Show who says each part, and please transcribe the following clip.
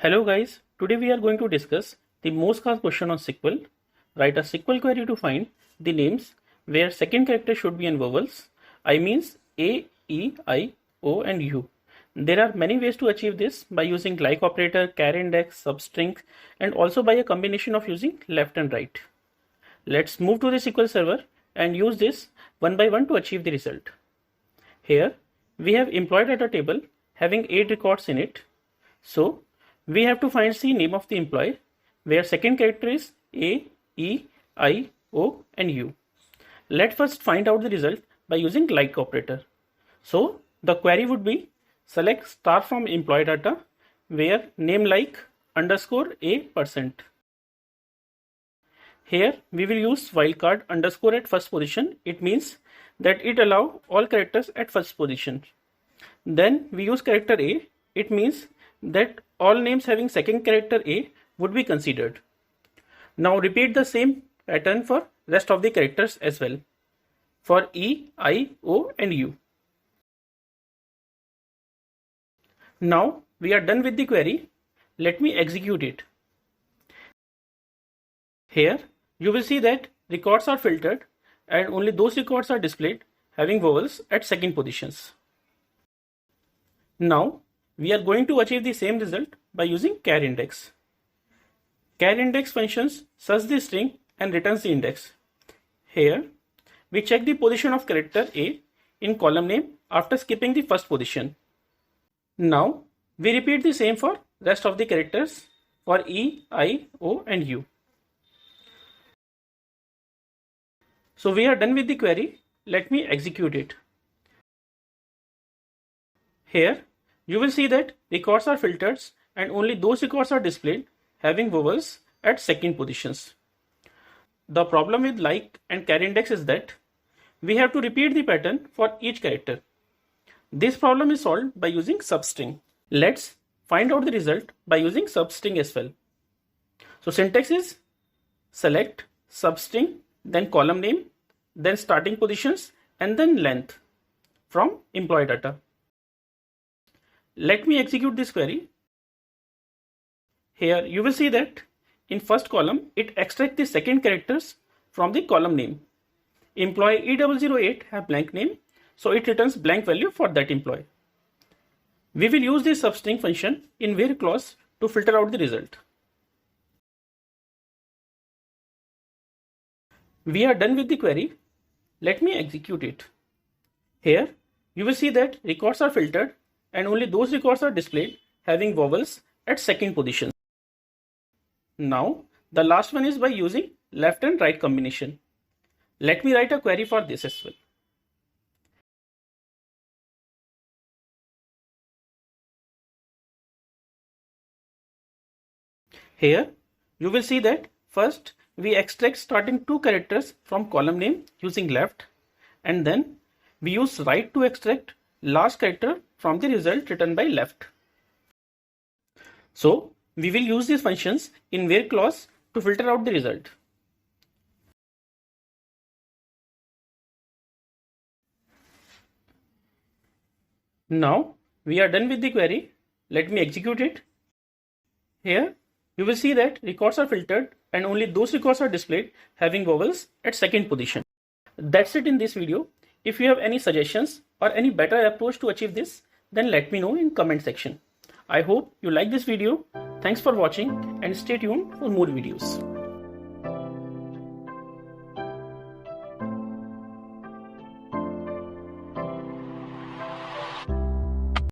Speaker 1: Hello guys, today we are going to discuss the most asked question on SQL. Write a SQL query to find the names where second character should be in vowels. I means A, E, I, O and U. There are many ways to achieve this by using like operator, char index, substring and also by a combination of using left and right. Let's move to the SQL server and use this one by one to achieve the result. Here we have employee data table having 8 records in it. So we have to find the name of the employee where second character is A, E, I, O and U. Let's first find out the result by using like operator. So the query would be select star from employee data where name like underscore A%. Here we will use wildcard underscore at first position. It means that it allow all characters at first position. Then we use character A. It means that all names having second character A would be considered. Now repeat the same pattern for rest of the characters as well for E, I, O and U. Now we are done with the query. Let me execute it. Here you will see that records are filtered and only those records are displayed having vowels at second positions. Now we are going to achieve the same result by using char index. Char index functions search the string and returns the index. Here we check the position of character A in column name after skipping the first position. Now we repeat the same for rest of the characters for E, I, O and U. So we are done with the query. Let me execute it. Here you will see that records are filtered and only those records are displayed having vowels at second positions. The problem with like and char index is that we have to repeat the pattern for each character. This problem is solved by using substring. Let's find out the result by using substring as well. So syntax is select substring, then column name, then starting positions and then length from employee data. Let me execute this query. Here you will see that in first column it extracts the second characters from the column name. Employee E008 have blank name, so it returns blank value for that employee. We will use this substring function in where clause to filter out the result. We are done with the query. Let me execute it. Here you will see that records are filtered and only those records are displayed having vowels at second position. Now the last one is by using left and right combination. Let me write a query for this as well. Here you will see that first we extract starting two characters from column name using left and then we use right to extract last character from the result written by left. So we will use these functions in where clause to filter out the result. Now we are done with the query. Let me execute it. Here you will see that records are filtered and only those records are displayed having vowels at second position. That's it in this video. If you have any suggestions or any better approach to achieve this, then let me know in comment section. I hope you like this video. Thanks for watching and stay tuned for more videos.